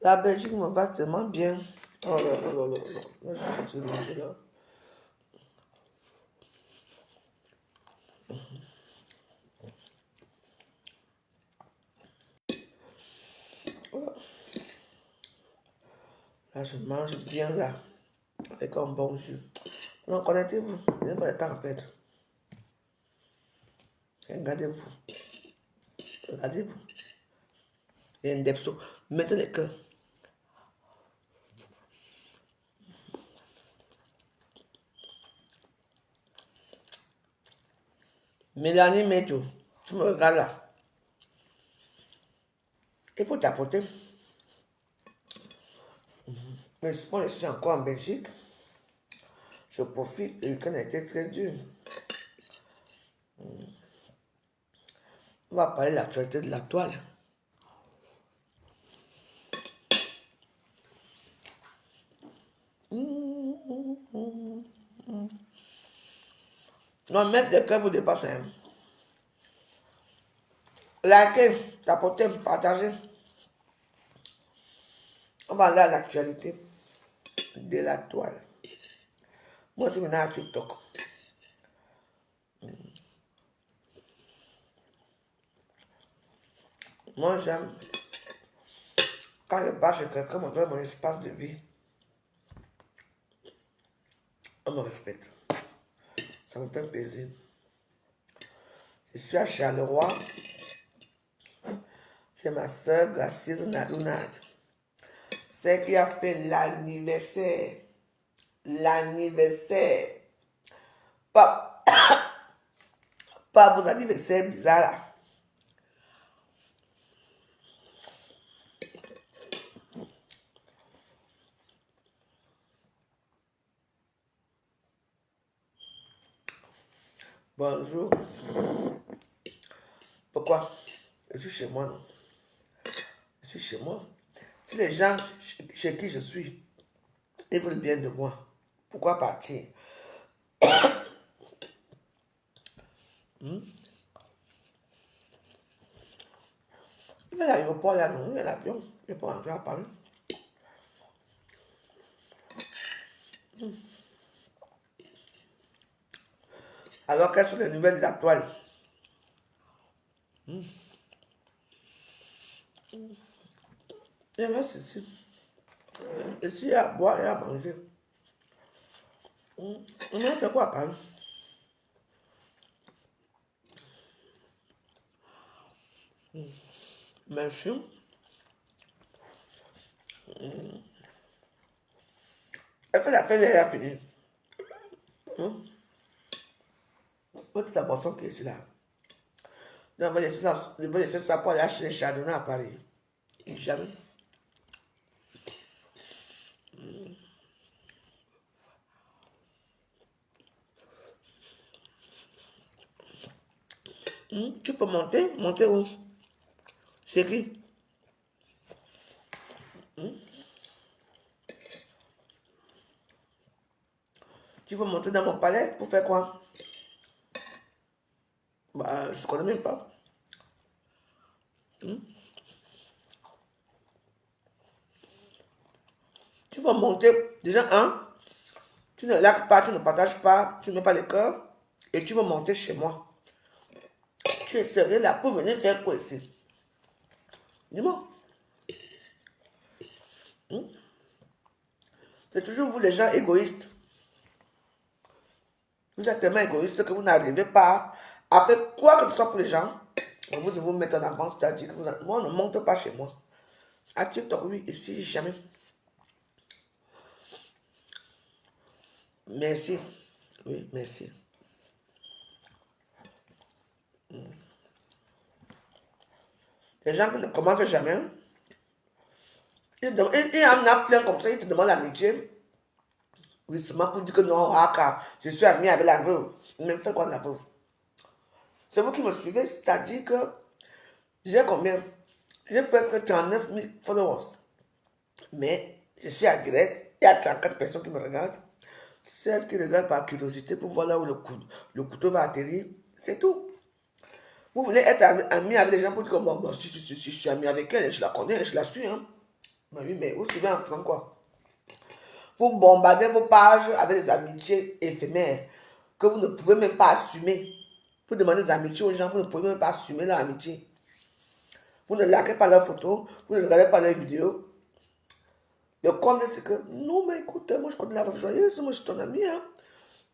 La Belgique me va tellement bien. Oh là là là là là. Là, je suis sur le là. Là, je mange bien là. Avec un bon jus. Non, connectez-vous. Vous n'avez pas le temps à perdre. Regardez-vous. Regardez-vous. Il y a un depso. Mettez les cœurs. Mélanie Medjo, tu me regardes là. Il faut tapoter. Mais moi, je suis encore en Belgique. Je profite. Le week-end a été très dur. On va parler de l'actualité de la toile. Non, mettre les cœurs vous dépassez. Hein. Likez, tapotez, partagez. On va aller à l'actualité de la toile. Moi, c'est maintenant à TikTok. Moi, j'aime quand je passe chez quelqu'un, me donne mon espace de vie. On me respecte. Ça me fait plaisir. Je suis à Charleroi. Chez ma soeur Gracieuse Nadounad. C'est qui a fait l'anniversaire. L'anniversaire. Pas, pas vos anniversaires bizarres là. Bonjour. Pourquoi? Je suis chez moi, non? Je suis chez moi. Si les gens chez qui je suis, ils veulent bien de moi, pourquoi partir? Il y a l'aéroport là, non? Il y a l'avion. Il n'est pas rentrer à Paris. Alors, quelles sont les nouvelles de la toile? Il reste ici. Ici, il y a à boire et à manger. On a fait quoi à Paris? Merci. Est-ce que la fête est finie? Toute la boisson qui est ici là. Non, je vais laisser ça pour aller acheter les chardonnays à Paris. Et jamais. Tu peux monter? Monter où? Chez qui? Tu veux monter dans mon palais pour faire quoi? Bah, je ne connais même pas. Tu vas monter, déjà, tu ne laques pas, tu ne partages pas, tu ne mets pas les cœurs, et tu vas monter chez moi. Tu es sérieux là pour venir faire quoi ici? Dis-moi. C'est toujours vous les gens égoïstes. Vous êtes tellement égoïste que vous n'arrivez pas à faire quoi que ce soit pour les gens. Vous mettez en avant, c'est-à-dire que moi, on ne monte pas chez moi. À TikTok, oui, ici, jamais. Merci. Oui, merci. Les gens qui ne commentent jamais, il y en a plein comme ça, ils te demandent l'amitié. Oui, seulement pour dire que non, je suis ami avec la veuve. Mais fais quoi de la veuve? C'est vous qui me suivez, c'est-à-dire que j'ai combien? J'ai presque 39 000 followers. Mais je suis à direct, il y a 34 personnes qui me regardent. Celles qui regardent par curiosité pour voir là où le couteau va atterrir, c'est tout. Vous voulez être ami avec les gens pour dire que bon, si, je suis ami avec elle, je la connais, je la suis. Hein. Mais oui, mais vous suivez en faisant quoi? Vous bombardez vos pages avec des amitiés éphémères que vous ne pouvez même pas assumer. Vous demandez des amitiés aux gens, vous ne pouvez même pas assumer leur amitié. Vous ne likez pas leurs photos, vous ne regardez pas leurs vidéos. Le compte, c'est que, non, mais écoute, moi je connais la Veuve Joyeuse, moi je suis ton ami. Hein.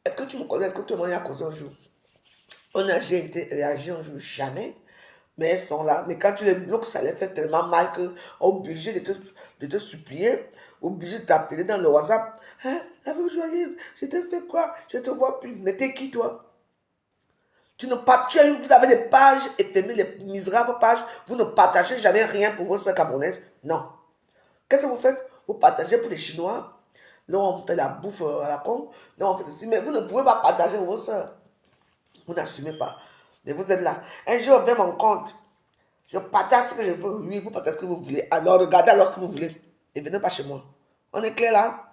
Est-ce que tu me connais? Est-ce que tu m'en as causé un jour? On n'a jamais été réagi un jour, jamais. Mais elles sont là. Mais quand tu les bloques, ça les fait tellement mal que obligé de te supplier, obligé de t'appeler dans le WhatsApp. Hein, la Veuve Joyeuse, je t'ai fait quoi? Je te vois plus. Mais t'es qui toi? Tu ne partagez, vous avez des pages éphémères, les misérables pages, vous ne partagez jamais rien pour vos soeurs camerounaises. Non. Qu'est-ce que vous faites? Vous partagez pour les Chinois. Là, on fait la bouffe à la con. Là, on fait ceci. Mais vous ne pouvez pas partager pour vos soeurs. Vous n'assumez pas. Mais vous êtes là. Un jour, on vient mon compte. Je partage ce que je veux. Oui, vous partagez ce que vous voulez. Alors, regardez alors ce que vous voulez. Et venez pas chez moi. On est clair là?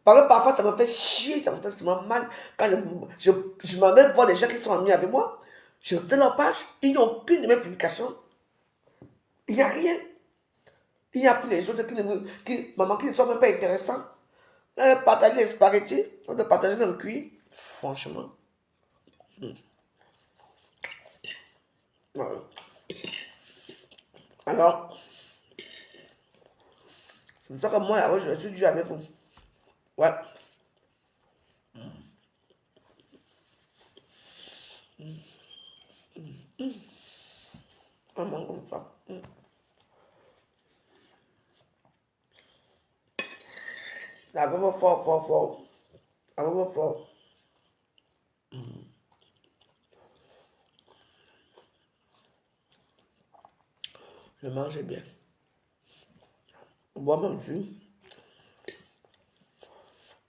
Parce que parfois, ça me fait chier, ça me fait vraiment mal. Quand je m'en vais voir des gens qui sont amis avec moi, je fais leur page, ils n'ont aucune de mes publications. Il n'y a rien. Il n'y a plus les choses maman, qui ne sont même pas intéressantes. Partager les spaghettis, on doit partager dans le cuit. Franchement. Voilà. Alors, c'est pour ça que moi, là, je suis dû avec vous. Ouais. Vraiment comme ça. La vraiment fort, fort, fort. La vraiment fort. Je mange bien. Bois mon jus.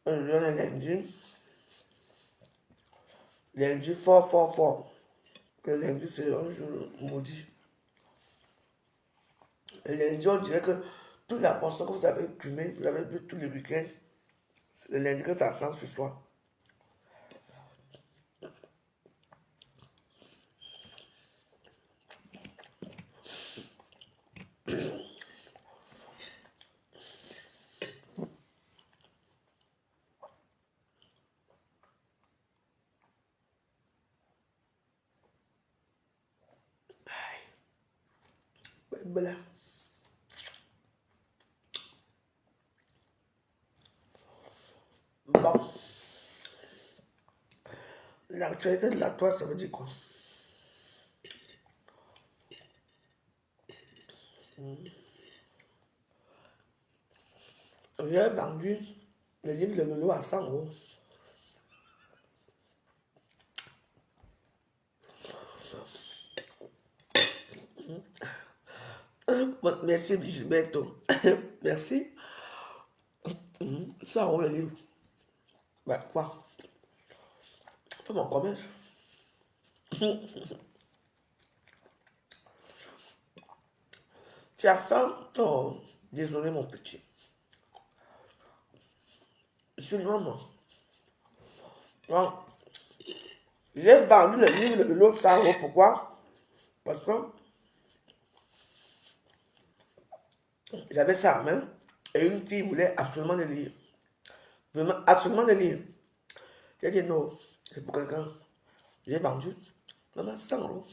Je donne lundi. Lundi fort, fort, fort. Le lundi, c'est un jour maudit. Le lundi, on dirait que toute la portion que vous avez cumée, vous avez bu tous les week-ends, c'est le lundi que ça sent ce soir. Voilà. Bon, l'actualité de la toile, ça veut dire quoi? J'ai vendu le livre de Lolo à 100 €. Bon, merci Gilberto. Merci. 100 € le livre. Bah quoi? Fais mon commerce. Tu as faim? Oh, désolé mon petit. Je suis maman. Bon, j'ai vendu le livre de Lolo 100 €. Pourquoi? Parce que j'avais ça à main et une fille voulait absolument le lire. Vraiment, absolument le lire. J'ai dit non, c'est pour quelqu'un. J'ai vendu. Maman, 100 €.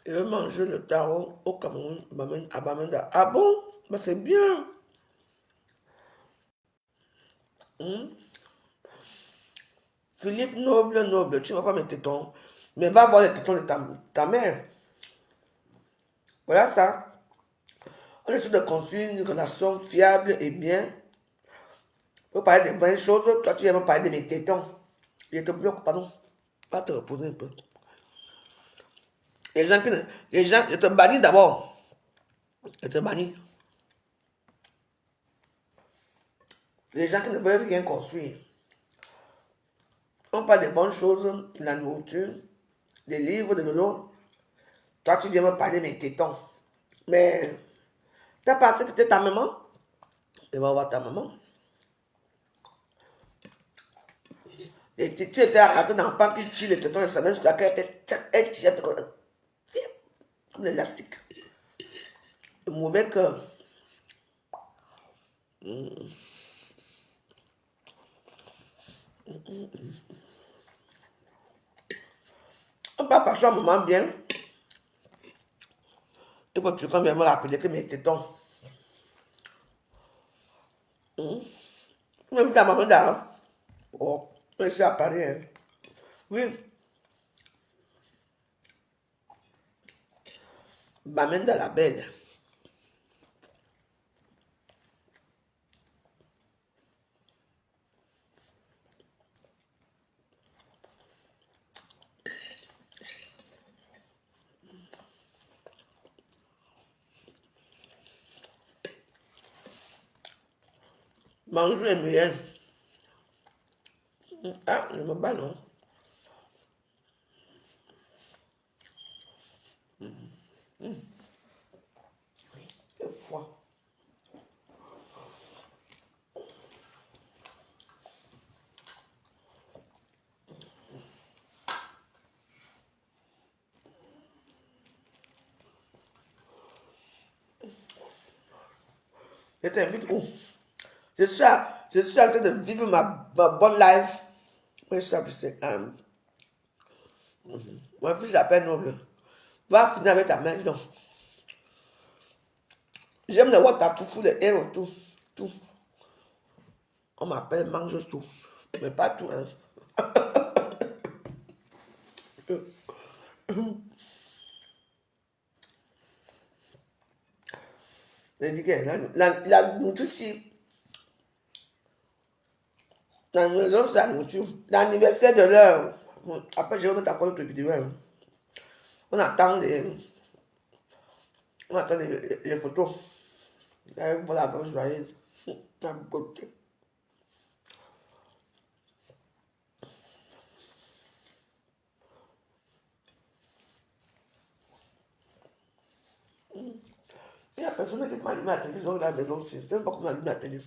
Je vais manger le taro au Cameroun, à Bamenda. Ah bon? Bah c'est bien. Philippe Noble, Noble, tu ne vas pas mes tétons. Mais va voir les tétons de ta mère. Voilà ça. On essaie de construire une relation fiable et bien. Pour parler des bonnes choses, toi tu aimes parler de mes tétons. Je te bloque, pardon. Va te reposer un peu. Les gens, je te bannis d'abord. Je te bannis. Les gens qui ne veulent rien construire. On parle des bonnes choses, de la nourriture, des livres, de l'eau. Toi, tu viens me parler de mes tétons. Mais t'as pensé que c'était ta maman? Et va voir ta maman. Et tu étais à côté d'un enfant qui tue les tétons et sa mère jusqu'à laquelle elle tire comme l'élastique. Le mauvais cœur. Papa, je suis un moment bien. Et quand tu viens me rappeler que mes tétons. Tu m'as vu ta maman là? Oh, mais c'est à Paris. Hein. Oui. M'amène dans la belle. Manger est meilleur. Ah, je me bats non. C'est froid. Je t'invite où? Je suis en train de vivre ma bonne life. Oui, ça, c'est mon fils l'appelle noble. Va finir avec ta main, non. J'aime les WhatsApp, tout, les héros, tout. Tout. On m'appelle mange tout. Mais pas tout, hein. Je dis que la nourriture ici, la maison, c'est la nourriture. L'anniversaire de l'heure. Après, je vais mettre à quoi notre vidéo. Hein. On attend les photos. Voilà, la joyeuse. La beauté. Il y a personne qui m'a allumé la télévision dans la maison aussi. Je ne sais pas comment allumer la télé.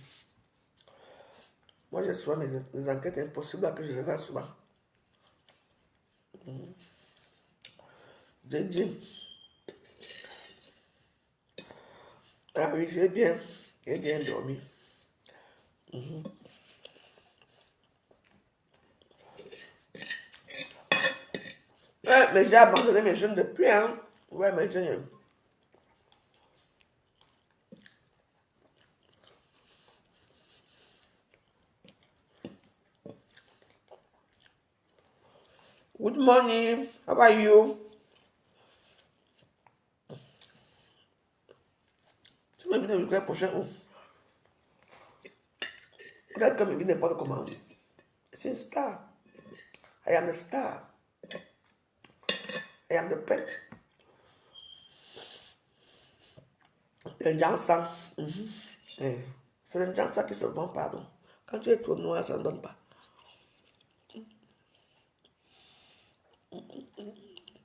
Moi, j'ai souvent mes enquêtes impossibles que je regarde souvent. J'ai dit, ah oui, j'ai bien dormi. Ouais, mais j'ai abandonné mes jeunes depuis, hein. Ouais, mes jeunes. Good morning. How are you? Tu m'invites le week-end prochain où? Regarde comme il dit n'importe comment. C'est une star. I am the star. I am the pet. Les gens sang. C'est les gens sang qui se vend, pardon. Quand tu es trop noir, ça ne donne pas.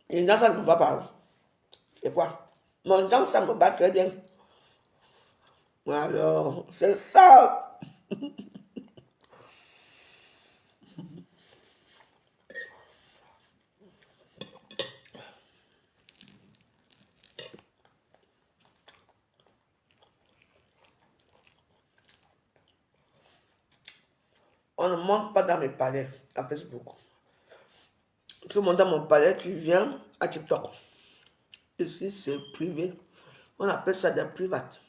Les gens ça ne me va pas. C'est quoi? Mon gens ça me bat très bien. Alors, c'est ça. On ne monte pas dans mes palais à Facebook. Tu montes dans mon palais, tu viens à TikTok. Ici, c'est privé. On appelle ça des privates.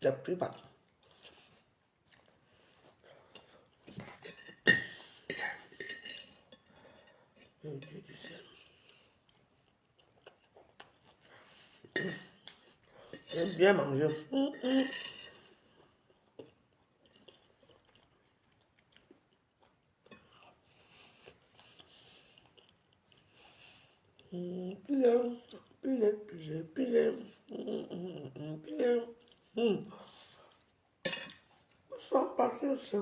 Des privates. Oh Dieu du ciel. J'ai bien mangé. Pile. Sans patience,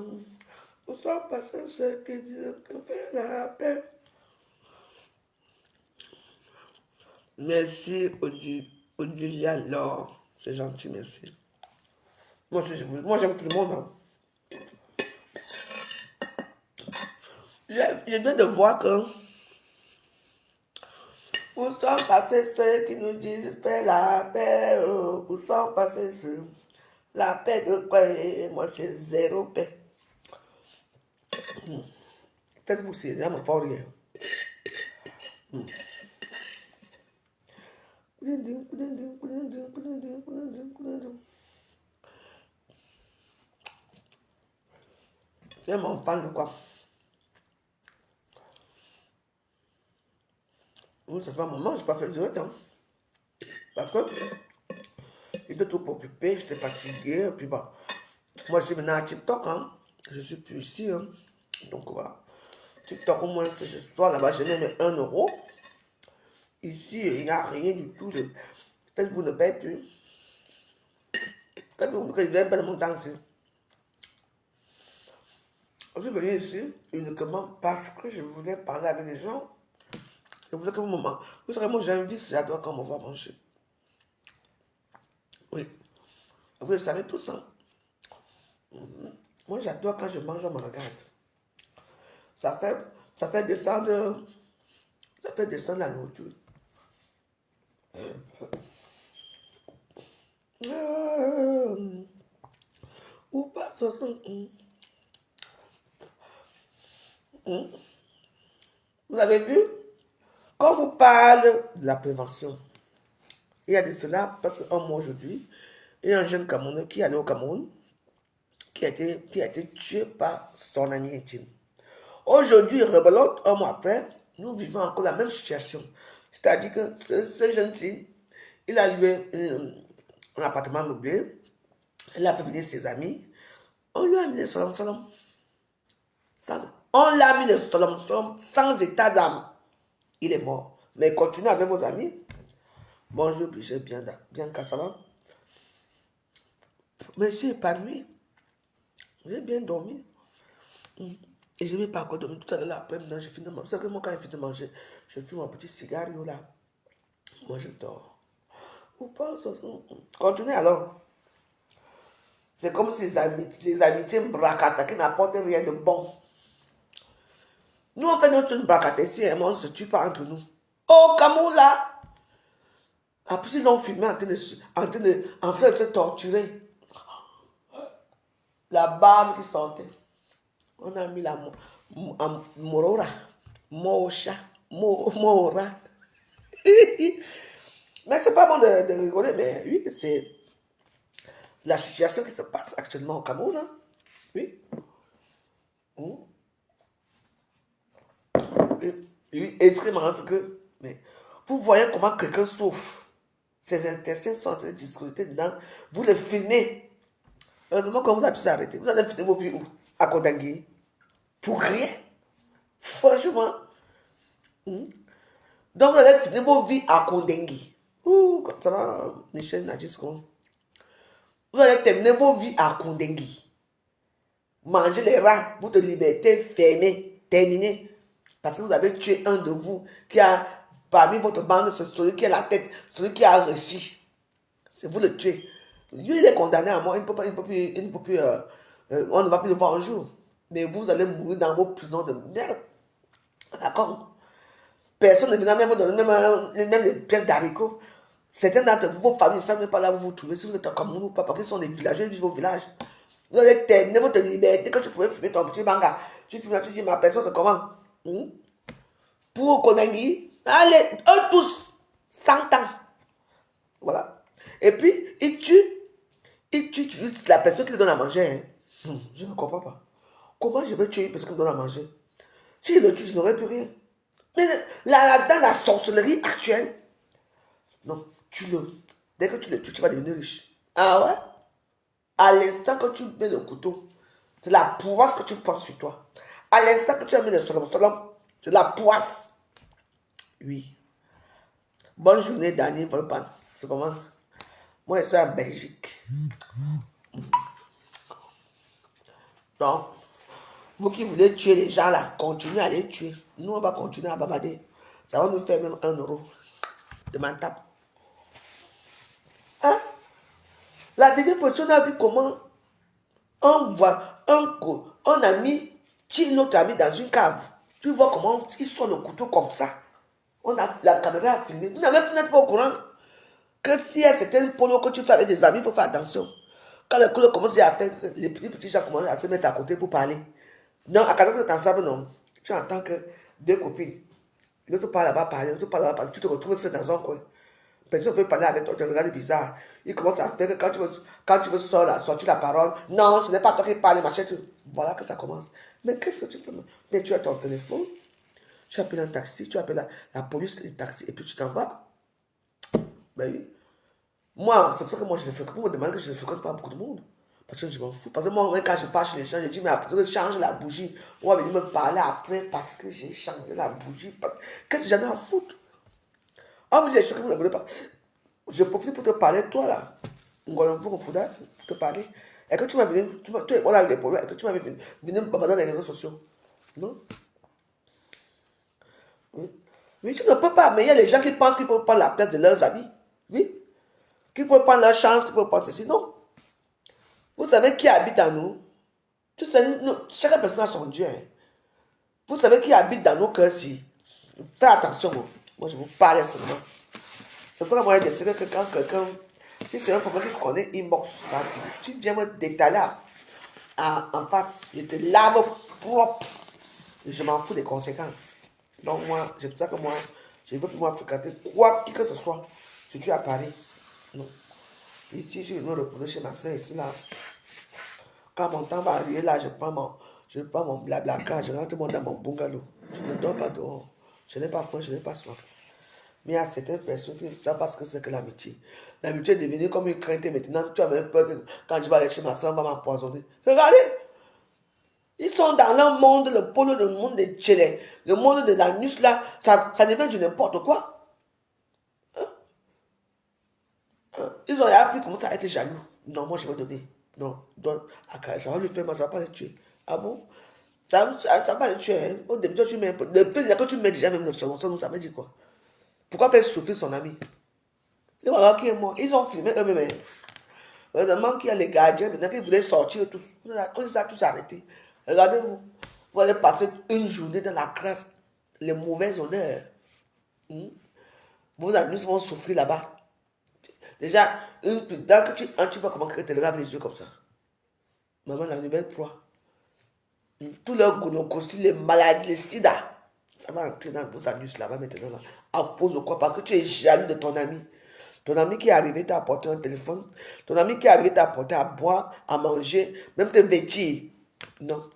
sans patience, que Dieu te fait la paix. Merci, Dieu. Liliane, alors, c'est gentil, merci. Moi, j'aime tout le monde. Hein. Je viens de voir que où sont passés ceux qui nous disent faire la paix, où sont passés ceux. La paix de quoi? Moi, c'est zéro paix. Facebook, c'est vraiment fort rien. C'est mon fan de quoi? Ça fait un moment, je n'ai pas fait le direct. Hein. Parce que j'étais trop occupé, j'étais fatigué. Et puis bon, moi, je suis maintenant à TikTok. Hein. Je suis plus ici. Hein. Donc voilà. TikTok, au moins, si je sois là-bas, je mets 1 euro. Ici, il n'y a rien du tout. Facebook ne paye plus. Facebook ne paye pas le montant ici. Je suis venu ici uniquement parce que je voulais parler avec les gens. Je voulais que vous savez, moi j'invite, j'adore quand on me voit manger. Oui. Vous le savez tous, hein. Moi j'adore quand je mange, on me regarde. Ça fait descendre la nourriture. Ou pas, ça. Vous avez vu? Quand vous parlez de la prévention, il y a de cela, parce qu'un mois aujourd'hui, il y a un jeune Camerounais qui est allé au Cameroun, qui a été tué par son ami intime. Aujourd'hui, rebelote, un mois après, nous vivons encore la même situation. C'est-à-dire que ce jeune-ci, il a loué un appartement meublé, il a fait venir ses amis, on lui a mis le solom solom. On l'a mis le solom solom sans état d'âme. Il est mort. Mais continuez avec vos amis. Bonjour, Brigitte, bien qu'à ça va. Mais j'ai épanoui. J'ai bien dormi. Et je n'ai pas encore dormi tout à l'heure après-midi. J'ai fini de manger. C'est que moi, quand je finis de manger, je fume un petit cigare là. Moi, je dors. Ou pas, continuez alors. C'est comme si les amitiés bracata qui n'apportent rien de bon. Nous, on fait notre bracata ici, et on ne se tue pas entre nous. Au Cameroun, là, après, ils l'ont filmé en train de se torturer. La bave qui sortait. On a mis la morora, mocha, mora. Mais c'est pas bon de rigoler, mais oui, c'est la situation qui se passe actuellement au Cameroun. Hein? Oui. Oui, extrêmement, ce que. Mais vous voyez comment quelqu'un souffre. Ses intestins sont en train de discuter dedans. Vous le filmez. Heureusement que vous avez tous arrêté. Vous allez filmer vos vies où? À Kodangui. Pour rien. Franchement. Donc vous allez finir vos vies à Kodangui. Ouh, comme ça va, Michel Nadjis. Vous allez terminer vos vies à Kodangui. Manger les rats, votre liberté fermée, terminée. Parce que vous avez tué un de vous qui a, parmi votre bande, c'est celui qui a la tête, celui qui a réussi. C'est vous le tuez. Lui, il est condamné à mort. Il ne peut plus, on ne va plus le voir un jour. Mais vous allez mourir dans vos prisons de merde. D'accord? Personne ne viendra même vous donner même des pièces d'haricots. Certains d'entre vous, vos familles ne savent même pas là où vous vous trouvez, si vous êtes en Cameroun ou pas, parce qu'ils sont des villageaux, ils vivent au village. Vous allez terminer votre liberté quand tu pouvais fumer ton petit banga. Tu fumes là, tu dis, ma personne, c'est comment? Pour Konangi, allez, eux tous, 100 ans. Voilà. Et puis, il tue la personne qui lui donne à manger. Hein. Je ne comprends pas. Comment je vais tuer une personne qui me donne à manger? S'il le tue, je n'aurais plus rien. Mais dans la sorcellerie actuelle, non, dès que tu le tues, tu vas devenir riche. Ah ouais? À l'instant que tu mets le couteau, c'est la poisse que tu prends sur toi. À l'instant que tu as mis le solom, c'est la poisse. Oui. Bonne journée, Daniel Volpan. C'est comment? Moi, je suis en Belgique. Donc, vous qui voulez tuer les gens là, continuez à les tuer. Nous, on va continuer à bavader. Ça va nous faire même 1 euro de ma table. La dernière fois, on a vu comment un ami tire notre ami dans une cave. Tu vois comment il sort le couteau comme ça. La caméra a filmé. Vous n'êtes pas au courant que si à certains polos que tu fais avec des amis, il faut faire attention. Quand le colo commence à faire, les petits gens commencent à se mettre à côté pour parler. Non, à 14 ans ensemble, non. Tu entends que deux copines. L'autre parle là-bas, parler, l'autre parle là-bas, parler. Tu te retrouves seul dans un coin. Personne ne veut parler avec toi, tu regardes bizarre. Il commence à faire que quand tu veux sortir la parole, non, ce n'est pas toi qui parles, machin. Voilà que ça commence. Mais qu'est-ce que tu fais? Mais tu as ton téléphone, tu appelles un taxi, tu appelles la police, le taxi, et puis tu t'en vas. Ben oui. Moi, c'est pour ça que moi, je ne fréquente pas. Vous me demandez que je ne fréquente pas beaucoup de monde. Parce que je m'en fous. Parce que moi, quand je parle chez les gens, je dis, mais après, je change la bougie. On va venir me parler après parce que j'ai changé la bougie. Qu'est-ce que j'en ai à foutre? Ah, vous dites, je ne voulais pas. Je profite pour te parler, toi là. Pour te parler. Est-ce que tu m'as venu, tu es bon avec les problèmes, est-ce que tu m'as venu me bavarder dans les réseaux sociaux? Non? Oui. Oui, tu ne peux pas, mais il y a des gens qui pensent qu'ils peuvent prendre la place de leurs amis. Oui. Qui peuvent prendre leur chance, qui peuvent prendre ceci. Non. Vous savez qui habite en nous? Tu sais, chaque personne a son Dieu. Hein. Vous savez qui habite dans nos cœurs si? Faites attention. Moi, je vous parle seulement. C'est pour moi de que quand quelqu'un, si c'est un problème qui connaît inbox, ça, tu viens me détailler en face, je te lave propre. Et je m'en fous des conséquences. Donc moi, c'est pour ça que moi, je ne veux plus moi fréquenter quoi que ce soit. Si tu es à Paris, non. Ici, je vais me reposer chez ma soeur ici là. Quand mon temps va arriver là, je prends mon blabla car je rentre dans mon bungalow. Je ne dors pas dehors. Je n'ai pas faim, je n'ai pas soif. Mais il y a certaines personnes qui ne savent pas ce que c'est que l'amitié. L'amitié est devenue comme une crainte maintenant. Tu as même peur que quand je vais aller chez ma soeur, on va m'empoisonner. Regardez, ils sont dans leur monde, le pôle, le monde des tchélés, le monde de la nuit là, ça devient du n'importe quoi. Hein? Hein? Ils ont appris comment ça a été jaloux. Non, moi je vais donner. Non, donne à Karen, ça va lui faire mal, ça va pas le tuer. Ah bon? Ça va pas le tuer. Hein? Au début, tu mets, depuis que tu mets déjà même le second, ça veut dire quoi? Pourquoi faire souffrir son ami? Et voilà qui est mort. Ils ont filmé eux-mêmes. Hein. Heureusement qu'il y a les gardiens maintenant qui voulaient sortir tous. On les a tous arrêtés. Regardez-vous. Vous allez passer une journée dans la crasse. Les mauvaises odeurs. Vos amis vont souffrir là-bas. Déjà, dès que tu vois comment tu te laves les yeux comme ça. Maman, la nouvelle proie. Tous leurs gonococies, les maladies, les sida. Ça va entrer dans vos anus là-bas maintenant. Là. À cause de quoi? Parce que tu es jaloux de ton ami. Ton ami qui est arrivé t'a apporté un téléphone. Ton ami qui est arrivé t'a apporté à boire, à manger, même te vêtir. Non.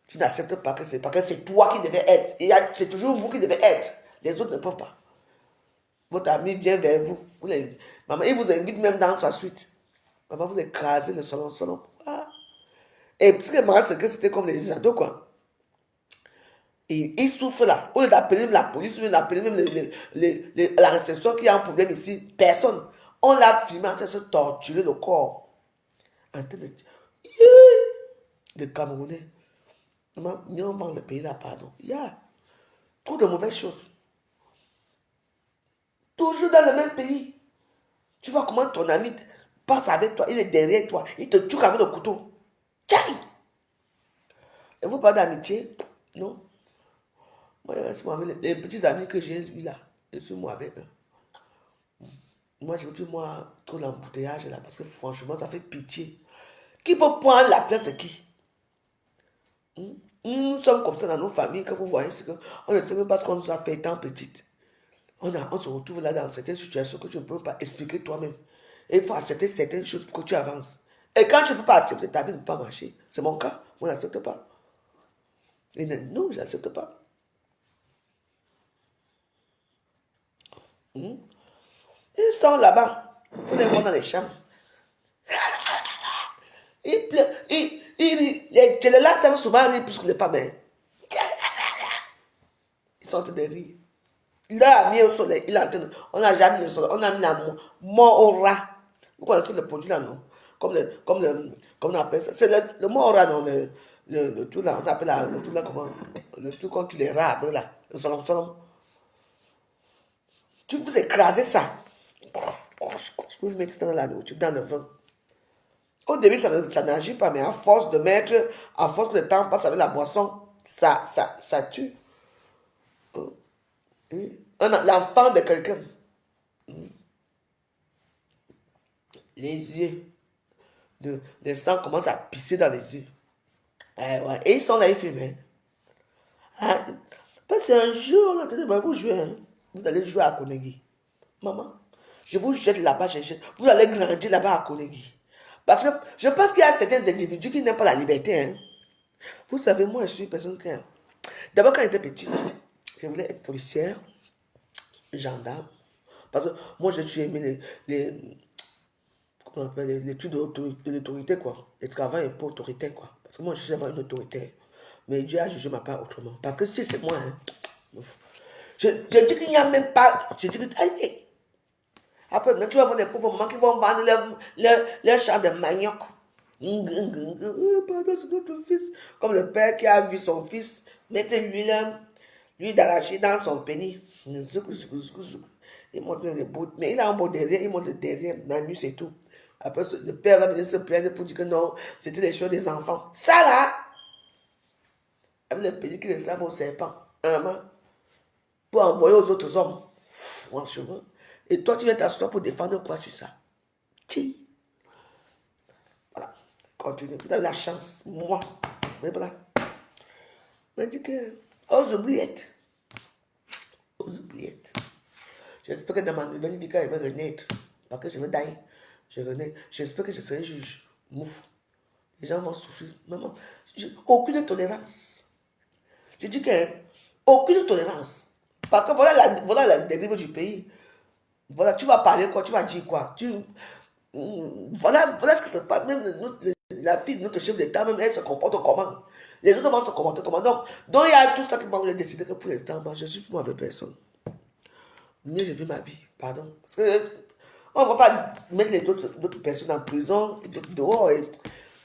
Tu n'acceptes pas que c'est parce que c'est toi qui devais être. C'est toujours vous qui devez être. Les autres ne peuvent pas. Votre ami vient vers vous. Maman, il vous invite même dans sa suite. Maman, vous écrasez le salon. Ah. Et ce qui est marrant, c'est que c'était comme les ados, quoi. Et ils souffrent là. Au lieu d'appeler la police, ou d'appeler même la réception qui a un problème ici, personne. On l'a filmé en train de se torturer le corps. En train de dire, le Camerounais. Maman, on vend le pays là, pardon. Il y a trop de mauvaises choses. Toujours dans le même pays. Tu vois comment ton ami passe avec toi, il est derrière toi, il te tue avec le couteau. Tchaï! Et vous parlez d'amitié? Non. Moi, laisse-moi avec les petits amis que j'ai eus là. Je suis moi avec eux. Moi, je ne veux plus, moi, trop l'embouteillage là, parce que franchement, ça fait pitié. Qui peut prendre la place de qui? Nous sommes comme ça dans nos familles, que vous voyez, c'est qu'on ne sait même pas ce qu'on nous a fait étant petite. On se retrouve là dans certaines situations que tu ne peux pas expliquer toi-même. Et il faut accepter certaines choses pour que tu avances. Et quand tu ne peux pas accepter, ta vie ne peut pas marcher. C'est mon cas, moi je n'accepte pas. Et non, je n'accepte pas. Ils sont là-bas. Vous les voyez dans les chambres. Ils pleurent. Les là, ça va souvent rire plus que les femmes. Hein. Ils sont en train de rire. Il a mis au soleil. On n'a jamais mis au soleil. On a mis la mort au rat. Vous connaissez le produit là, non? Comme on appelle ça. C'est le mort au rat, non? Le tout là. On appelle le tout là comment? Le tout quand tu les rats là. Le solom. Tu vous écrasez ça. Vous mettez dans la nourriture, dans le vin. Au début, ça n'agit pas, mais à force de mettre, à force que le temps passe avec la boisson, ça tue. Oui. L'enfant de quelqu'un. Les yeux. Le sang commence à pisser dans les yeux. Ouais. Et ils sont là, ils filment. Hein. Ah, parce qu'un jour, on a dit, vous jouez. Hein. Vous allez jouer à Konegi. Maman, je vous jette là-bas, je jette. Vous allez grandir là-bas à Konegi. Parce que je pense qu'il y a certains individus qui n'aiment pas la liberté. Hein. Vous savez, moi, je suis une personne qui... D'abord, quand j'étais petite, je voulais être policière, gendarme. Parce que moi, j'ai toujours aimé comment on appelle, les trucs de l'autorité, quoi. Les travail pour autorité, quoi. Parce que moi, je suis avoir une autorité. Mais Dieu a jugé ma part autrement. Parce que si c'est moi, hein, je dis qu'il n'y a même pas... Je dis que... Allez. Après, maintenant, tu vas voir les pauvres mamans qui vont vendre leur champ de manioc. Pardon, c'est notre fils. Comme le père qui a vu son fils mettre l'huile d'arachide dans son pénis. Il montre les bouts. Mais il a un beau derrière, il montre le derrière, l'anus et tout. Après, le père va venir se plaindre pour dire que non, c'était les choses des enfants. Ça là, avec le pénis qui le savent au serpent. Pour envoyer aux autres hommes. Franchement. Et toi, tu viens t'asseoir pour défendre quoi sur ça? Ti. Voilà. Continue. Vous avez la chance. Moi. Mais voilà. Je dis que. Aux oubliettes. Aux oubliettes. J'espère que dans ma nouvelle vie, quand elle va renaître, parce que je vais d'ailleurs, je renais. J'espère que je serai juge. Mouf. Les gens vont souffrir. Maman, aucune tolérance. Je dis que aucune tolérance. Parce que voilà la dérive du pays. Voilà, tu vas parler quoi, tu vas dire quoi. Voilà ce que se passe. Même la fille de notre chef d'État, même elle se comporte comment. Les autres vont se comporter comment. Donc il y a tout ça qui m'a voulu décider que pour l'instant, moi, je suis pour avec personne. Mieux, je vis ma vie, pardon. Parce que on ne va pas mettre les d'autres personnes en prison et d'autres dehors.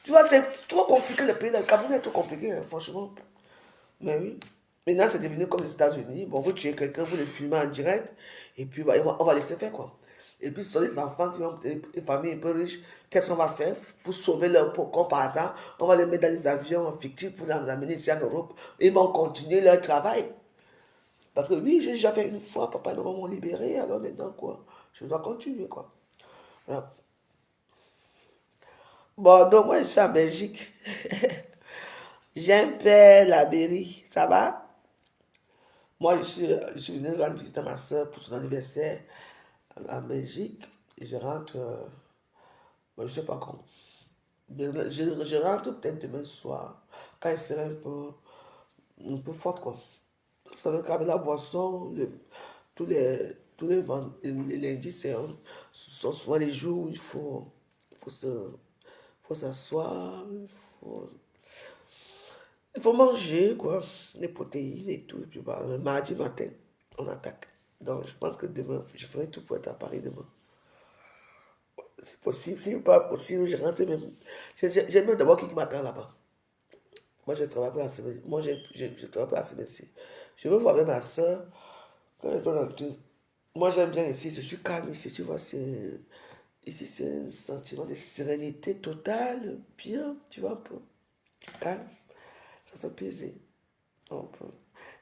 Tu vois, c'est trop compliqué le pays. Le Cameroun est trop compliqué, hein, franchement. Mais oui. Maintenant, c'est devenu comme les États-Unis. Bon, vous tuez quelqu'un, vous le filmez en direct, et puis bah, on va laisser faire quoi. Et puis, ce sont les enfants qui ont des familles un peu riches. Qu'est-ce qu'on va faire pour sauver leur peau? Comme par exemple, on va les mettre dans les avions fictifs pour les amener ici en Europe. Ils vont continuer leur travail. Parce que oui, j'ai déjà fait une fois, papa et maman m'ont libéré, alors maintenant quoi, je dois continuer quoi. Voilà. Bon, donc moi je suis en Belgique. J'ai un père, la Berry, ça va? Moi je suis venu rendre visite à ma soeur pour son anniversaire en Belgique. Et je rentre, bon, je sais pas quand. Je rentre peut-être demain soir, quand il sera un peu forte quoi. Vous savez qu'avec la boisson, tous les lundis, sont souvent les jours où il faut s'asseoir, il faut manger, quoi, les protéines et tout. Et puis, bah, le mardi matin, on attaque. Donc, je pense que demain, je ferai tout pour être à Paris demain. C'est possible, si pas possible, je rentre même. J'aime même d'abord qui m'attend là-bas. Moi, je travaille pour la semaine. Moi, je travaille pour la semaine-ci. Je veux voir avec ma soeur. Quand je dois dans le truc. Moi, j'aime bien ici. Je suis calme ici, tu vois. Ici, c'est un sentiment de sérénité totale. Bien, tu vois, un peu calme. Ça fait plaisir. Un peu.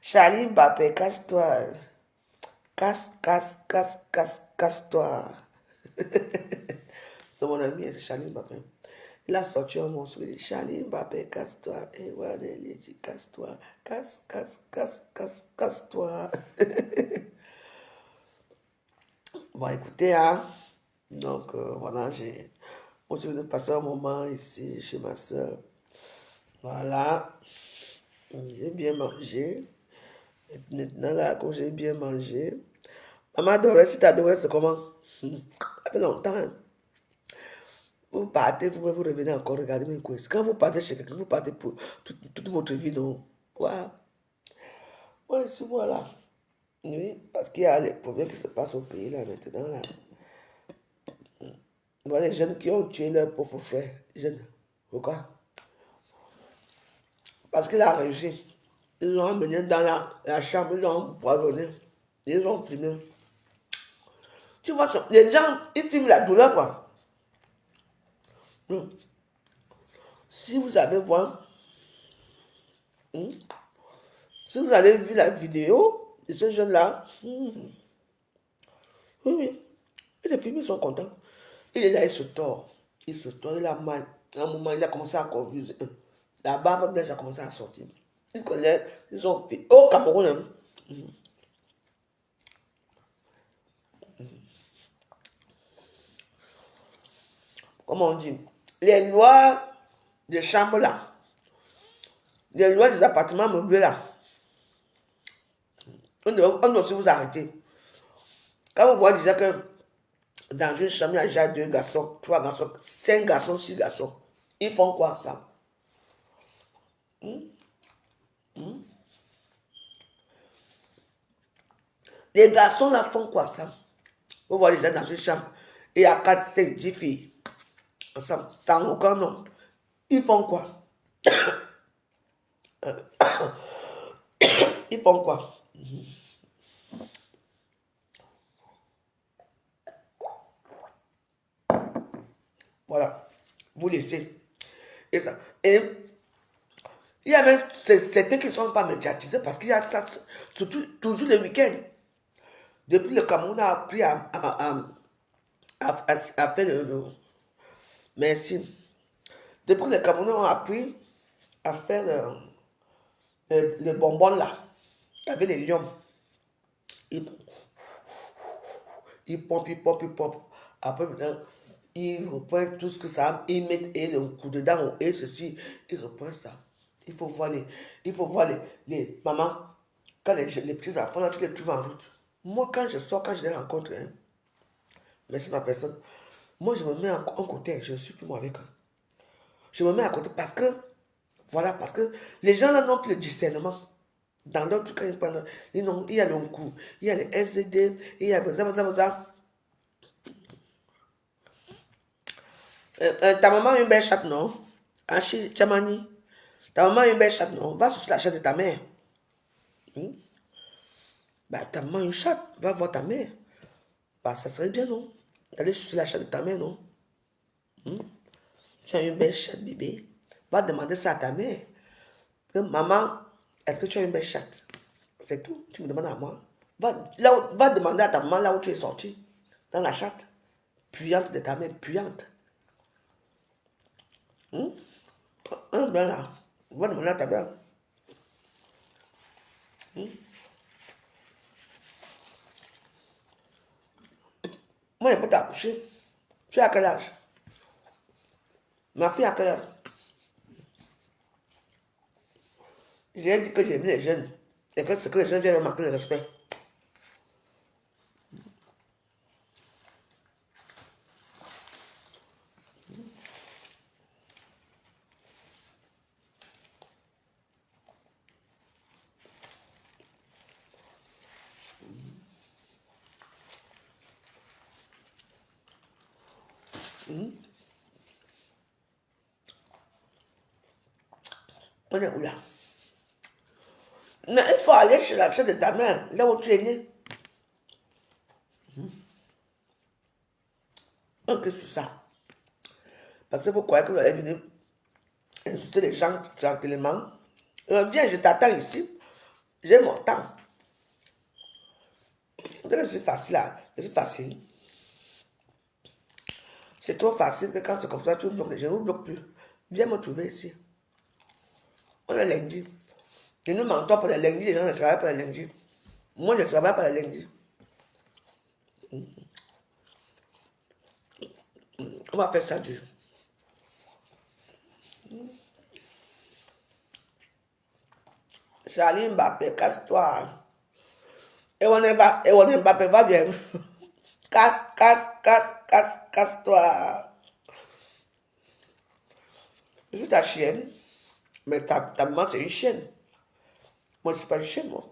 Charlie Mbappé, casse-toi. Casse-toi. C'est mon ami, c'est Charlie Mbappé. Il a sorti un monstre, il dit Charlie Mbappé, casse-toi. Et voilà, il dit casse-toi. Casse-toi. Bon, écoutez, hein. Donc, voilà, on s'est venu passer un moment ici chez ma soeur. Voilà. J'ai bien mangé. Et maintenant, là, quand j'ai bien mangé, maman adorait, si t'adorais, c'est comment? Ça fait longtemps. Hein. Vous partez, vous revenez encore, regardez mes quiz. Quand vous partez chez quelqu'un, vous partez pour toute votre vie, non? Quoi? Ouais, c'est voilà. Oui, parce qu'il y a les problèmes qui se passent au pays, là, maintenant, là. Voilà les jeunes qui ont tué leur propre frère. Jeunes. Pourquoi? Parce qu'il a réussi. Ils l'ont emmené dans la chambre, ils l'ont empoisonné. Ils ont fumé. Tu vois, les gens, ils filment la douleur, quoi. Non. Si vous avez voir, si vous avez vu la vidéo de ce jeune-là, oui, oui, et les filles sont contents. Il est là, il se tord. Il se tord, il a mal. À un moment, il a commencé à conduire. La bave blanche a commencé à sortir. Il connaît, ils ont fait au Cameroun. Hein. Comme on dit, les lois des chambres là, les lois des appartements meublés là, on doit aussi vous arrêter. Quand vous voyez déjà que dans une chambre, il y a déjà 2 garçons, 3 garçons, 5 garçons, 6 garçons, ils font quoi ça? Les garçons là font quoi ça? Vous voyez déjà dans une chambre, il y a 4, 5, 10 filles ensemble, sans aucun nom. Ils font quoi? Ils font quoi? Voilà, vous laissez. Et ça. Et il y a même certains qui ne sont pas médiatisés parce qu'il y a ça, surtout toujours le week-end. Depuis le Cameroun a appris à faire merci. Depuis le Cameroun a appris à faire le bonbon là, avec les lions. Ils, ils pompent, ils pompent, ils pompent. Après, maintenant, ils reprennent tout ce que ça a, ils mettent et le coup dedans, et ceci, ils reprennent ça. Il faut voir les mamans, quand les petits enfants, là, tu les trouves en route. Moi, quand je sors, quand je les rencontre, hein, merci ma personne, moi, je me mets en côté, je ne suis plus moi avec eux. Je me mets à côté parce que, voilà, parce que les gens là n'ont plus le discernement. Dans l'autre, quand ils prennent, il y a le coup, il y a les SZD, il y a ça. Ta maman a une belle chatte, non? Achi Chamani. Ta maman a une belle chatte, non? Va sur la chatte de ta mère. Bah, ta maman a une chatte, va voir ta mère. Bah, ça serait bien, non? D'aller sur la chatte de ta mère, non? Tu as une belle chatte, bébé. Va demander ça à ta mère. Maman, est-ce que tu as une belle chatte? C'est tout. Tu me demandes à moi. Va demander à ta maman là où tu es sorti. Dans la chatte. Puante de ta mère, puante. Un blanc là. Va demander à ta mère. Moi, je peux t'accoucher. Tu es à quel âge? Ma fille à quel âge? J'ai dit que j'aime les jeunes. Et que c'est que les jeunes viennent manquer le respect. On est où là? Mais il faut aller chez la chatte de ta mère, là où tu es né. Un que sur ça. Parce que vous croyez que vous allez venir insulter les gens tranquillement. Viens, je t'attends ici. J'ai mon temps. C'est facile là. C'est facile. C'est trop facile que quand c'est comme ça, tu bloques les gens. Je ne vous bloque plus. Viens me trouver ici. On est lundi. Et nous mentons pour les lundis, les gens ne travaillent pas les lundis. Moi, je travaille pas les lundis. On va faire ça du jour. Charlie Mbappé, casse-toi. Et on Mbappé, va bien. Casse-toi. Je suis ta chienne. Mais ta maman, c'est une chienne. Moi, je ne suis pas une chienne, moi.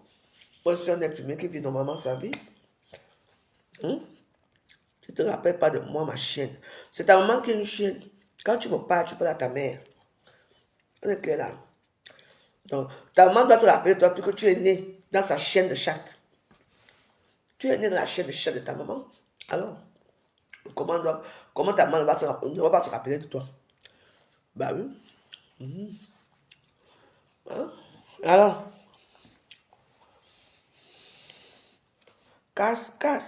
Moi, je suis un être humain qui vit normalement sa vie. Tu ne te rappelles pas de moi, ma chienne. C'est ta maman qui est une chienne. Quand tu me parles, tu parles à ta mère. On est clair là. Donc, ta maman doit te rappeler, toi, que tu es né dans sa chaîne de chatte. Tu es né dans la chaîne de chatte de ta maman. Alors, comment ta maman ne va pas se rappeler de toi? Bah oui. Hein? Alors, casse-toi.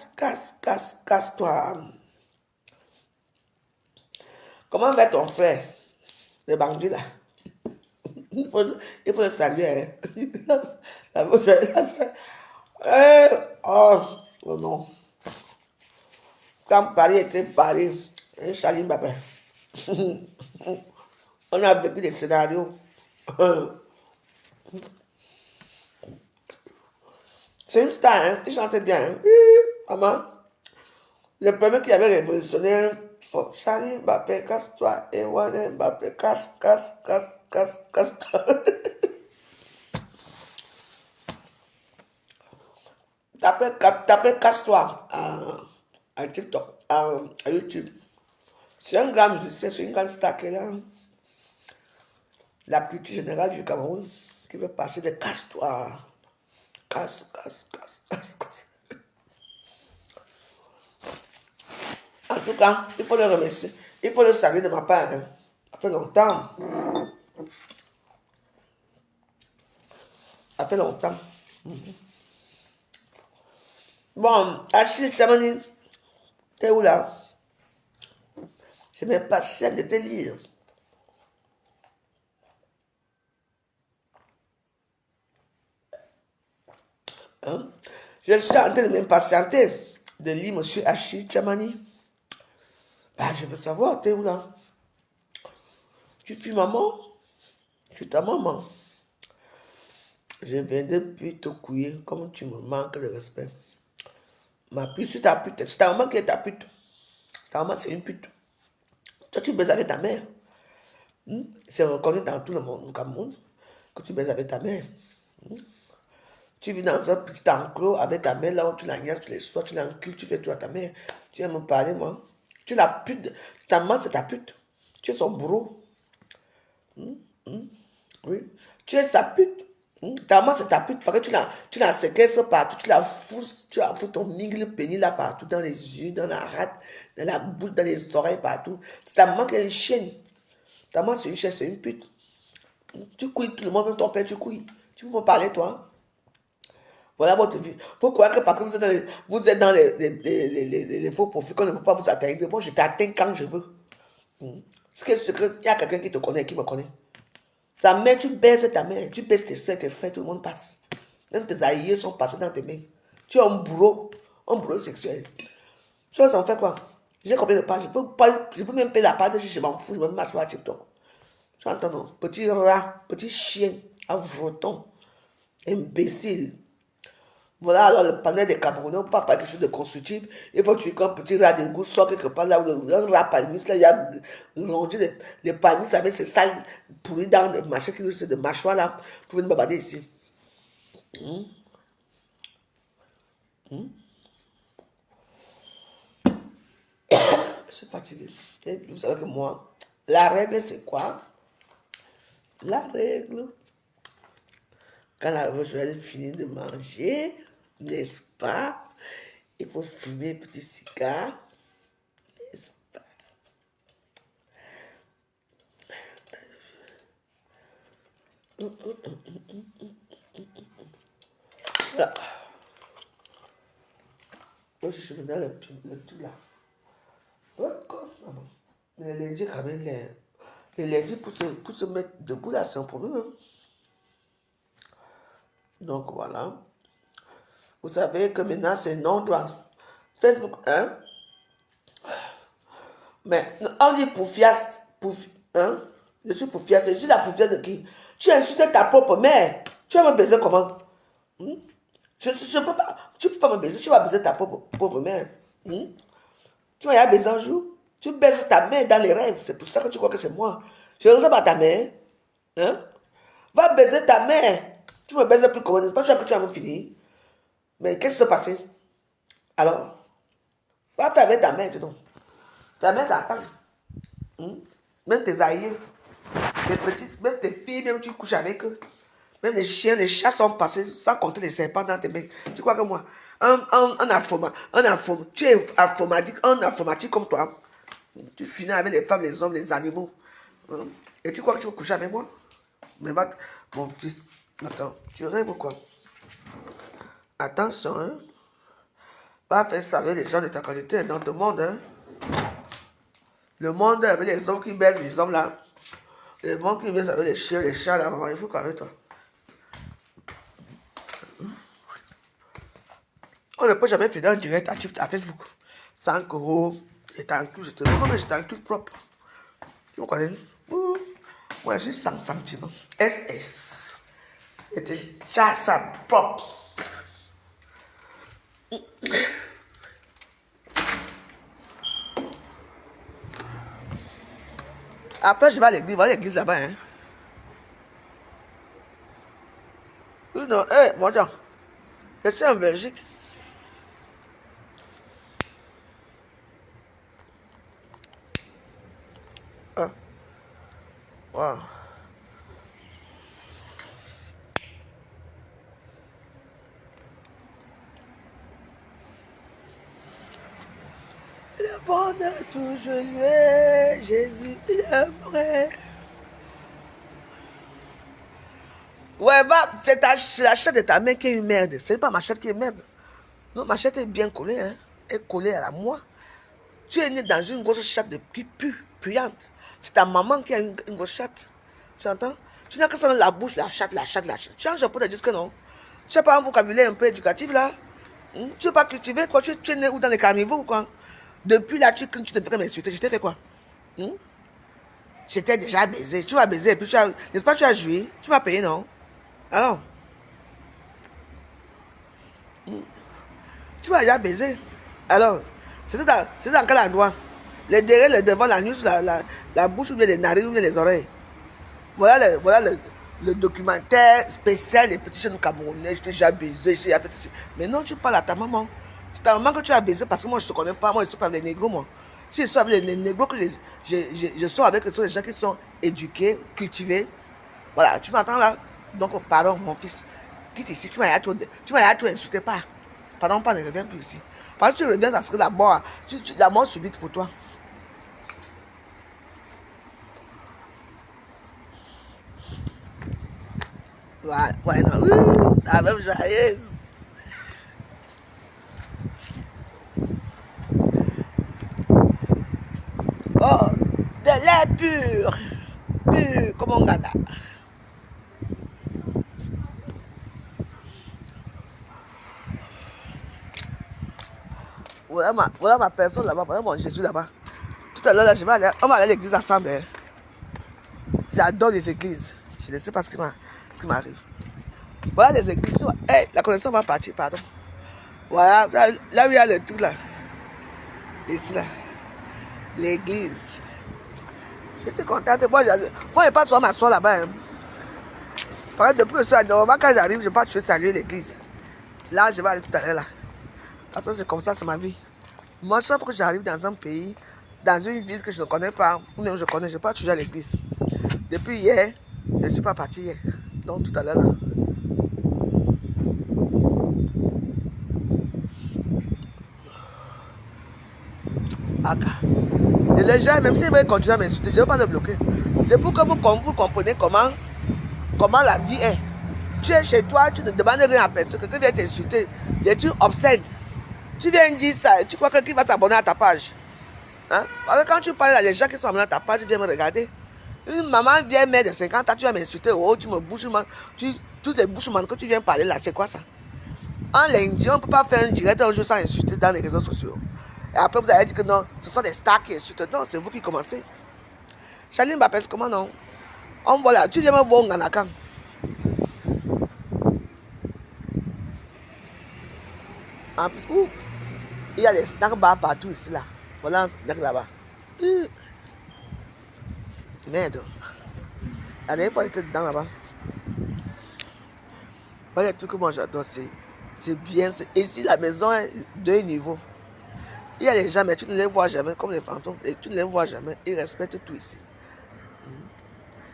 Comment va ton frère, le bandit là? Il faut, il faut le saluer. Hein. Oh, oh non. Quand Paris était Paris, Charlie Mbappé. On a vécu des scénarios. C'est une star, hein? Il chantait bien. Hein? Maman, le premier qui avait révolutionné, Charlie Mbappé, casse-toi. Et Wane Mbappé, casse-toi. Tapez casse-toi à TikTok, à YouTube. C'est un grand musicien, c'est une grande star qui est là. La culture générale du Cameroun qui veut passer de casse-toi. Casse. En tout cas, il faut le remercier. Il faut le saluer de ma part. Hein. Ça fait longtemps. Ça fait longtemps. Bon, Achille Chamani, t'es où là? Je m'ai patient de te lire. Hein? Je suis en train de m'impatienter de lire M. Achille Chamani. Bah, je veux savoir, t'es où là? Tu fuis maman? Je suis ta maman. Je viens depuis te couiller comme tu me manques de respect. Ma pute, c'est ta pute. C'est ta maman qui est ta pute. Ta maman, c'est une pute. Toi, tu baises avec ta mère. C'est reconnu dans tout le monde, au Cameroun, que tu baises avec ta mère. Tu vis dans un petit enclos avec ta mère, là où tu la niaises tous les soirs, tu l'encules, tu fais tout à ta mère. Tu viens me parler, moi. Tu la pute. Ta maman, c'est ta pute. Tu es son bourreau. Oui. Tu es sa pute. Ta maman, c'est ta pute. Parce que tu la séquestres partout. Tu la fous ton migle pénis là partout, dans les yeux, dans la rate, dans la bouche, dans les oreilles, partout. C'est ta maman qui est une chienne. Ta maman, c'est une chienne, c'est une pute. Tu couilles tout le monde, même ton père, tu couilles. Tu peux me parler, toi? Voilà votre vie. Faut croire que parce que vous êtes dans les faux profils, qu'on ne peut pas vous atteindre. Moi, je t'atteins quand je veux. C'est que il y a quelqu'un qui te connaît, qui me connaît. Ta mère, tu baises ta mère, tu baises tes soeurs, tes frères, tout le monde passe. Même tes aïeux sont passés dans tes mains. Tu es un bourreau sexuel. Ça en fait quoi? J'ai combien de pages? Je peux même payer la page, je m'en fous, je vais même m'asseoir à TikTok. Tu entends, non? Petit rat, petit chien, avroton, imbécile. Voilà, alors le panel des Camerounais, on ne parle pas quelque chose de constructif. Il faut tuer qu'un petit rat d'égout sort quelque part là où un rat palmiste, là, il y a rongé les palmistes avec ses sales pourris dans le machin qui c'est de mâchoire là, pour venir babader ici. Je suis fatigué. Et vous savez que moi, la règle c'est quoi? La règle, quand la vache va finir de manger, n'est-ce pas? Il faut fumer un petit cigare, n'est-ce pas? Voilà. Moi, je suis dans le tout là. Les lundis, quand même, les lundis pour se mettre debout là, c'est un problème. Hein. Donc voilà. Vous savez que maintenant, c'est non-droit. Facebook, hein? Mais on dit poufias, hein? Je suis poufias, je suis la poufias de qui? Tu insultes ta propre mère. Tu vas me baiser comment? Je peux pas, tu peux pas me baiser, tu vas baiser ta pauvre mère. Tu vas y aller baiser un jour. Tu baises ta mère dans les rêves, c'est pour ça que tu crois que c'est moi. Je ne ressemble à ta mère. Hein? Va baiser ta mère. Tu me baises plus comment? Pas sûr que tu vas me finir. Mais qu'est-ce qui s'est passé? Alors, va faire avec ta mère, dis donc. Ta mère t'attend. Même tes aïeux, les petits, même tes filles, même tu couches avec eux. Même les chiens, les chats sont passés, sans compter les serpents dans tes mains. Tu crois que moi, tu es informatique, un informatique comme toi, tu finis avec les femmes, les hommes, les animaux. Hein? Et tu crois que tu vas coucher avec moi? Mais va, mon fils, attends, tu rêves ou quoi? Attention, hein? Pas faire ça avec les gens de ta qualité dans ton monde, hein? Le monde avec les hommes qui baissent les hommes là. Les hommes qui baissent avec les chiens, les chats là, maman, il faut qu'avec toi. On ne peut jamais faire un direct à Facebook. 5 euros, j'étais en cul, j'étais en cul propre. Tu me connais? Moi, j'ai 100 centimes. SS. C'était ça propre. Après, je vais à l'église là-bas. Hein. Oui, non, hé, bon, attends. Je suis en Belgique. Ah, wow. Il est bon de toujours louer Jésus, il est vrai. Ouais, va, c'est la chatte de ta mère qui est une merde. C'est pas ma chatte qui est merde. Non, ma chatte est bien collée, hein. Elle est collée à la moi. Tu es né dans une grosse chatte qui pue, puante. C'est ta maman qui a une grosse chatte. Tu entends? Tu n'as que ça dans la bouche, la chatte, la chatte, la chatte. Tu as un Japon de dire que non. Tu n'as pas un vocabulaire un peu éducatif là. Tu ne veux pas cultiver quoi? Tu es né ou dans les carnivores ou quoi? Depuis là, tu ne peux m'insulter. Je t'ai fait quoi? J'étais déjà baisé. Tu vas baiser et puis n'est-ce pas, tu as joué? Tu vas payer, non? Alors, tu vas déjà baiser. Alors, c'est dans quel endroit? Les derrière, les devant, la nuit, la bouche ou bien les narines ou bien les oreilles. Voilà le documentaire spécial des petits jeunes camerounais. Je t'ai déjà baisé, j'ai fait ceci. Mais non, tu parles à ta maman. C'est ta maman que tu as baisé parce que moi, je ne te connais pas. Moi, je ne suis pas avec les négros, moi. Si je suis avec les négros, que je sors avec, ce sont les gens qui sont éduqués, cultivés. Voilà, tu m'entends là? Donc, pardon, mon fils. Quitte ici, tu m'as tout insulté, pas. Pardon, pas, ne reviens plus ici. Parce que tu reviens parce que la mort, la mort subite pour toi. Ouais, non. La même joyeuse. Oh, de lait pur. Pur, comme on gagne. Voilà ma personne là-bas, voilà mon Jésus là-bas. Tout à l'heure, là, on va aller à l'église ensemble. Hein. J'adore les églises. Je ne sais pas ce qui m'arrive. Voilà les églises. Hey, la connexion va partir, pardon. Voilà, là où il y a le truc là. Ici là. L'église. Je suis contente. Moi, je n'ai pas souvent m'asseoir là-bas. Hein. Parce que depuis que je suis à Norma, quand j'arrive, je vais saluer l'église. Là, je vais aller tout à l'heure là. Parce que c'est comme ça, c'est ma vie. Moi, chaque fois que j'arrive dans un pays, dans une ville que je ne connais pas, ou même je connais, je ne vais pas toujours à l'église. Depuis hier, je ne suis pas parti hier. Donc tout à l'heure là. Et les gens, même s'ils veulent continuer à m'insulter, je ne vais pas le bloquer. C'est pour que vous compreniez comment la vie est. Tu es chez toi, tu ne demandes rien à personne, quelqu'un vient t'insulter, et tu obsèdes. Tu viens dire ça, tu crois que qui va t'abonner à ta page? Hein? Parce que quand tu parles à les gens qui sont abonnés à ta page, tu viens me regarder. Une maman vient mère de 50 ans, tu vas m'insulter, oh, tu me bouches, toutes les bouches que tu viens parler là, c'est quoi ça? En lundi, on ne peut pas faire un direct un jour sans insulter dans les réseaux sociaux. Et après, vous allez dire que non, ce sont des stars qui insultent. Non, c'est vous qui commencez. Charline m'appelle comment non? On voit là, tu viens me voir en Anakan. Il y a les snacks bars partout ici là. Voilà un snack là-bas. Merde. La dernière fois, j'étais dedans là-bas. Voilà le truc que moi j'adore, c'est bien. Ici, la maison est deux niveaux. Il y a les gens, mais tu ne les vois jamais, comme les fantômes. Et tu ne les vois jamais. Ils respectent tout ici.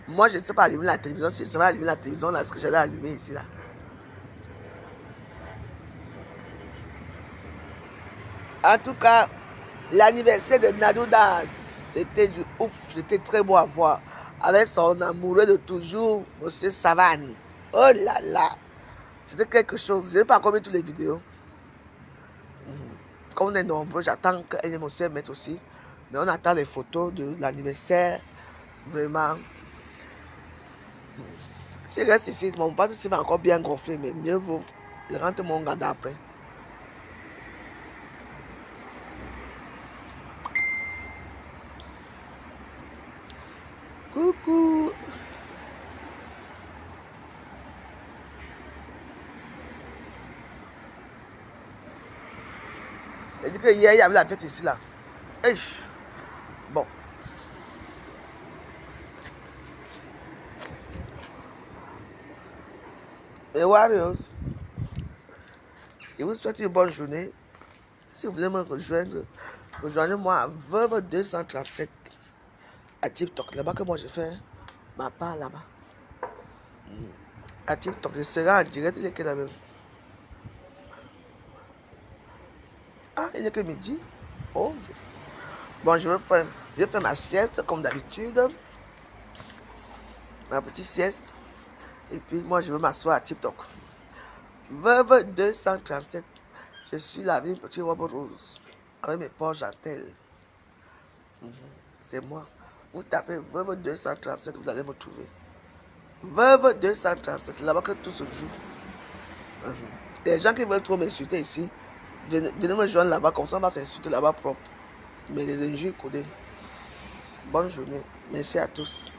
Moi, je ne sais pas allumer la télévision. Si je savais allumer la télévision, là, ce que j'allais allumer ici, là. En tout cas, l'anniversaire de Nadouda, C'était du ouf, c'était très beau à voir. Avec son amoureux de toujours, Monsieur Savane. Oh là là, c'était quelque chose. Je n'ai pas encore mis toutes les vidéos. Comme on est nombreux, j'attends qu'elle et Monsieur mettent aussi. Mais on attend les photos de l'anniversaire. Vraiment. Si je reste ici, mon pâte va encore bien gonfler, mais mieux vaut. Je rentre mon gars d'après. Coucou. Elle dit que hier, il y avait la fête ici, là. Bon. Les Warriors, je vous souhaite une bonne journée. Si vous voulez me rejoindre, rejoignez-moi à Veuve 237 à TikTok. Là-bas que moi je fais ma part là-bas. À TikTok, je serai en direct. Il est quelle heure même? Ah, il n'est que midi. Oh, bon, je vais faire ma sieste comme d'habitude. Ma petite sieste. Et puis moi je veux m'asseoir à TikTok. Veuve 237. Je suis la vie petite robe rose. Avec mes poches dentelles. C'est moi. Vous tapez Veuve 237, vous allez me trouver. Veuve 237, c'est là-bas que tout se joue. Les gens qui veulent trop m'insulter ici, de me joindre là-bas, comme ça on va s'insulter là-bas propre. Mais les injures codées. Bonne journée. Merci à tous.